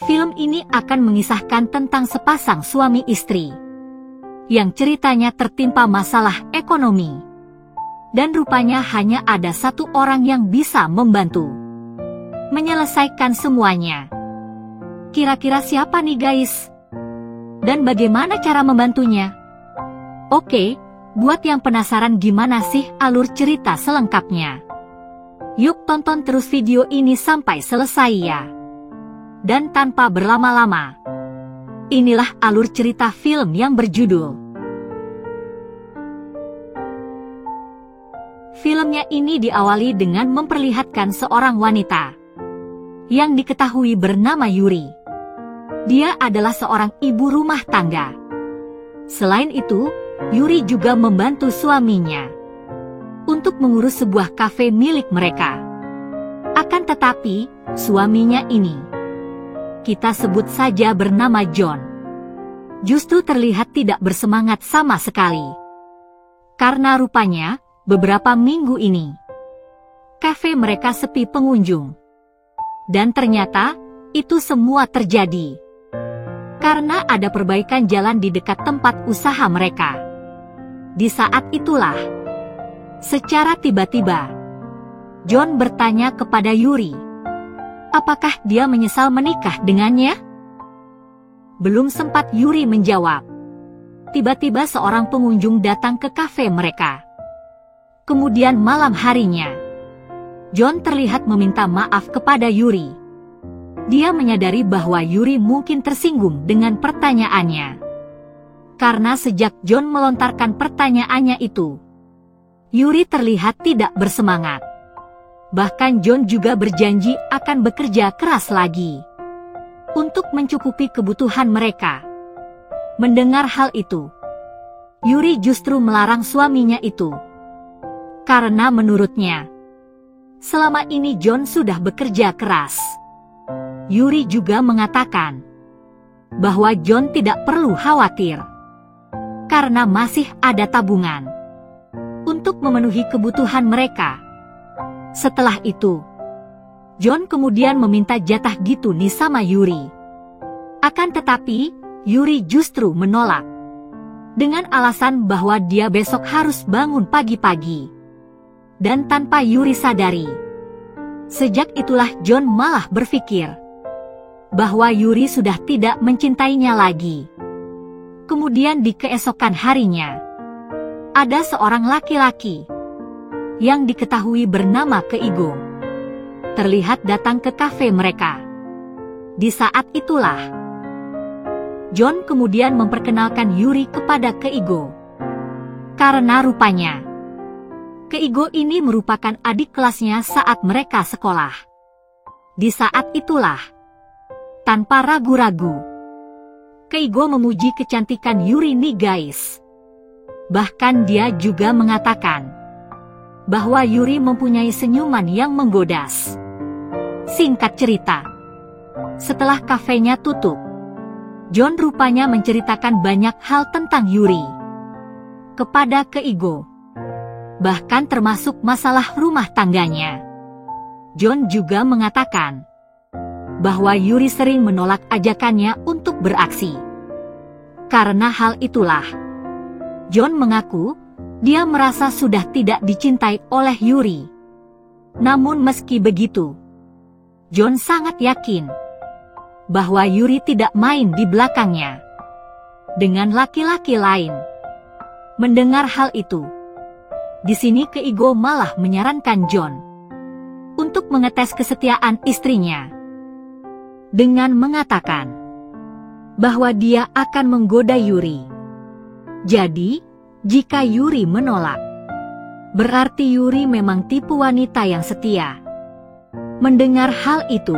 Film ini akan mengisahkan tentang sepasang suami istri yang ceritanya tertimpa masalah ekonomi. Dan rupanya hanya ada satu orang yang bisa membantu menyelesaikan semuanya. Kira-kira siapa nih guys? Dan bagaimana cara membantunya? Oke, buat yang penasaran gimana sih alur cerita selengkapnya, yuk tonton terus video ini sampai selesai ya. Dan tanpa berlama-lama, inilah alur cerita film yang berjudul. Filmnya ini diawali dengan memperlihatkan seorang wanita yang diketahui bernama Yuri. Dia adalah seorang ibu rumah tangga. Selain itu, Yuri juga membantu suaminya untuk mengurus sebuah kafe milik mereka. Akan tetapi, suaminya ini, kita sebut saja bernama John, justru terlihat tidak bersemangat sama sekali. Karena rupanya, beberapa minggu ini, kafe mereka sepi pengunjung. Dan ternyata, itu semua terjadi karena ada perbaikan jalan di dekat tempat usaha mereka. Di saat itulah, secara tiba-tiba, John bertanya kepada Yuri, apakah dia menyesal menikah dengannya? Belum sempat Yuri menjawab, tiba-tiba seorang pengunjung datang ke kafe mereka. Kemudian malam harinya, John terlihat meminta maaf kepada Yuri. Dia menyadari bahwa Yuri mungkin tersinggung dengan pertanyaannya. Karena sejak John melontarkan pertanyaannya itu, Yuri terlihat tidak bersemangat. Bahkan John juga berjanji akan bekerja keras lagi untuk mencukupi kebutuhan mereka. Mendengar hal itu, Yuri justru melarang suaminya itu. Karena menurutnya, selama ini John sudah bekerja keras. Yuri juga mengatakan bahwa John tidak perlu khawatir karena masih ada tabungan untuk memenuhi kebutuhan mereka. Setelah itu, John kemudian meminta jatah gitu nih sama Yuri. Akan tetapi, Yuri justru menolak dengan alasan bahwa dia besok harus bangun pagi-pagi. Dan tanpa Yuri sadari, sejak itulah John malah berpikir bahwa Yuri sudah tidak mencintainya lagi. Kemudian di keesokan harinya, ada seorang laki-laki yang diketahui bernama Keigo terlihat datang ke kafe mereka. Di saat itulah, John kemudian memperkenalkan Yuri kepada Keigo. Karena rupanya, Keigo ini merupakan adik kelasnya saat mereka sekolah. Di saat itulah, tanpa ragu-ragu, Keigo memuji kecantikan Yuri nih guys. Bahkan dia juga mengatakan bahwa Yuri mempunyai senyuman yang menggodas. Singkat cerita, setelah kafenya tutup, John rupanya menceritakan banyak hal tentang Yuri kepada Keigo. Bahkan termasuk masalah rumah tangganya. John juga mengatakan bahwa Yuri sering menolak ajakannya untuk beraksi. Karena hal itulah, John mengaku dia merasa sudah tidak dicintai oleh Yuri. Namun meski begitu, John sangat yakin bahwa Yuri tidak main di belakangnya dengan laki-laki lain. Mendengar hal itu, di sini Keigo malah menyarankan John untuk mengetes kesetiaan istrinya dengan mengatakan bahwa dia akan menggoda Yuri. Jadi, jika Yuri menolak, berarti Yuri memang tipe wanita yang setia. Mendengar hal itu,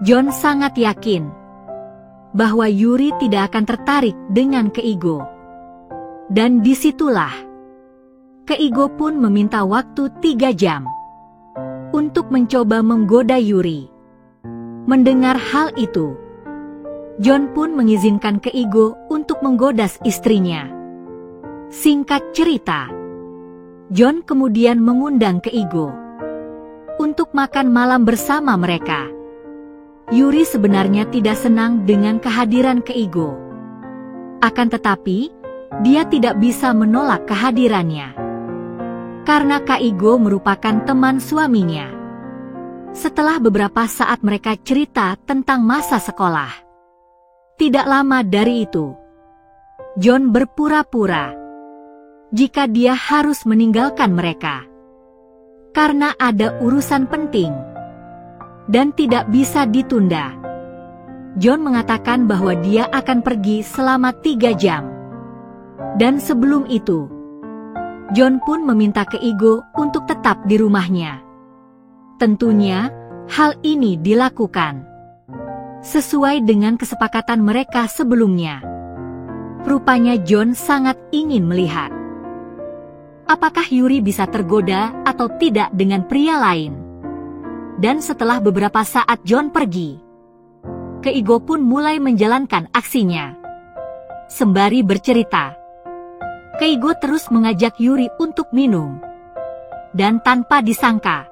John sangat yakin bahwa Yuri tidak akan tertarik dengan Keigo. Dan disitulah, Keigo pun meminta waktu 3 jam untuk mencoba menggoda Yuri. Mendengar hal itu, John pun mengizinkan Keigo untuk menggoda istrinya. Singkat cerita, John kemudian mengundang Keigo untuk makan malam bersama mereka. Yuri sebenarnya tidak senang dengan kehadiran Keigo. Akan tetapi, dia tidak bisa menolak kehadirannya. Karena Keigo merupakan teman suaminya. Setelah beberapa saat mereka cerita tentang masa sekolah. Tidak lama dari itu, John berpura-pura jika dia harus meninggalkan mereka. Karena ada urusan penting dan tidak bisa ditunda. John mengatakan bahwa dia akan pergi selama 3 jam. Dan sebelum itu, John pun meminta Keigo untuk tetap di rumahnya. Tentunya, hal ini dilakukan sesuai dengan kesepakatan mereka sebelumnya. Rupanya John sangat ingin melihat apakah Yuri bisa tergoda atau tidak dengan pria lain. Dan setelah beberapa saat John pergi, Keigo pun mulai menjalankan aksinya. Sembari bercerita, Keigo terus mengajak Yuri untuk minum. Dan tanpa disangka,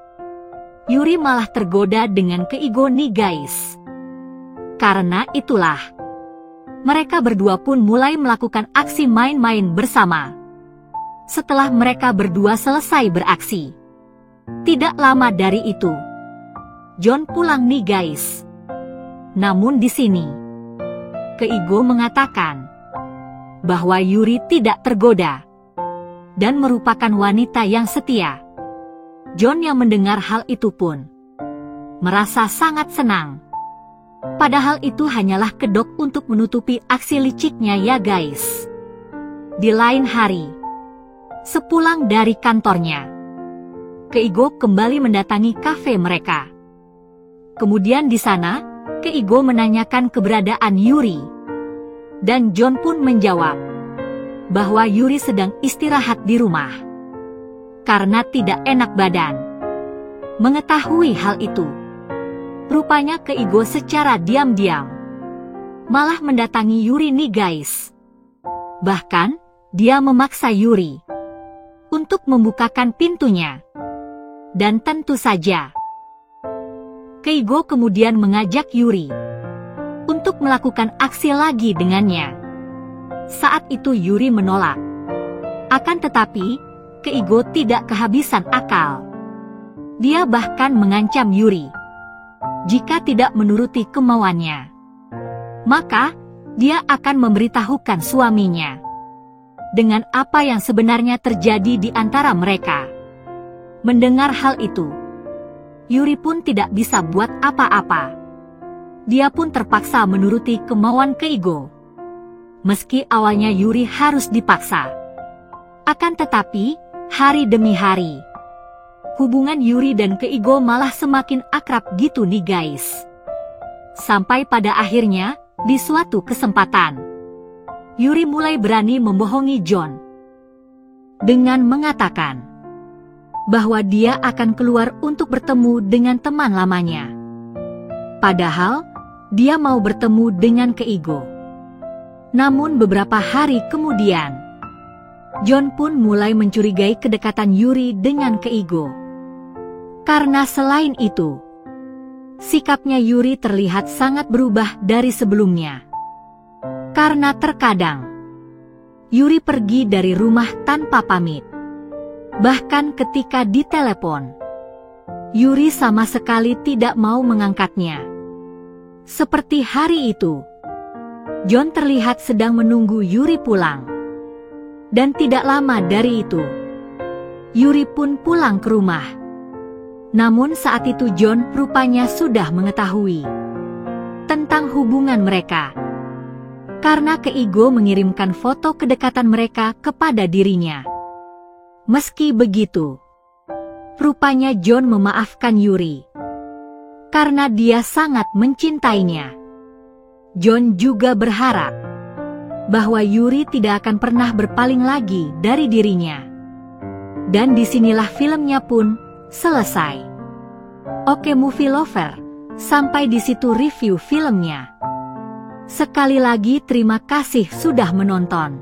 Yuri malah tergoda dengan Keigo nih guys. Karena itulah, mereka berdua pun mulai melakukan aksi main-main bersama. Setelah mereka berdua selesai beraksi, tidak lama dari itu, John pulang nih guys. Namun di sini, Keigo mengatakan bahwa Yuri tidak tergoda dan merupakan wanita yang setia. John yang mendengar hal itu pun merasa sangat senang. Padahal itu hanyalah kedok untuk menutupi aksi liciknya ya guys. Di lain hari, sepulang dari kantornya, Keigo kembali mendatangi kafe mereka. Kemudian di sana, Keigo menanyakan keberadaan Yuri. Dan John pun menjawab bahwa Yuri sedang istirahat di rumah karena tidak enak badan. Mengetahui hal itu, rupanya Keigo secara diam-diam malah mendatangi Yuri nih guys. Bahkan, dia memaksa Yuri untuk membukakan pintunya. Dan tentu saja, Keigo kemudian mengajak Yuri untuk melakukan aksi lagi dengannya. Saat itu Yuri menolak. Akan tetapi, Keigo tidak kehabisan akal. Dia bahkan mengancam Yuri jika tidak menuruti kemauannya, maka dia akan memberitahukan suaminya dengan apa yang sebenarnya terjadi di antara mereka. Mendengar hal itu, Yuri pun tidak bisa buat apa-apa. Dia pun terpaksa menuruti kemauan Keigo. Meski awalnya Yuri harus dipaksa. Akan tetapi, hari demi hari, hubungan Yuri dan Keigo malah semakin akrab gitu nih guys. Sampai pada akhirnya, di suatu kesempatan, Yuri mulai berani membohongi John dengan mengatakan bahwa dia akan keluar untuk bertemu dengan teman lamanya. Padahal, dia mau bertemu dengan Keigo. Namun beberapa hari kemudian, John pun mulai mencurigai kedekatan Yuri dengan Keigo. Karena selain itu, sikapnya Yuri terlihat sangat berubah dari sebelumnya. Karena terkadang, Yuri pergi dari rumah tanpa pamit. Bahkan ketika ditelepon, Yuri sama sekali tidak mau mengangkatnya. Seperti hari itu, John terlihat sedang menunggu Yuri pulang. Dan tidak lama dari itu, Yuri pun pulang ke rumah. Namun saat itu John rupanya sudah mengetahui tentang hubungan mereka. Karena Keigo mengirimkan foto kedekatan mereka kepada dirinya. Meski begitu, rupanya John memaafkan Yuri karena dia sangat mencintainya. John juga berharap bahwa Yuri tidak akan pernah berpaling lagi dari dirinya. Dan disinilah filmnya pun selesai. Oke movie lover, sampai di situ review filmnya. Sekali lagi terima kasih sudah menonton.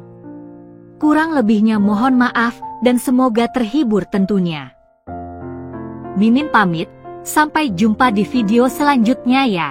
Kurang lebihnya mohon maaf dan semoga terhibur tentunya. Mimin pamit, sampai jumpa di video selanjutnya ya.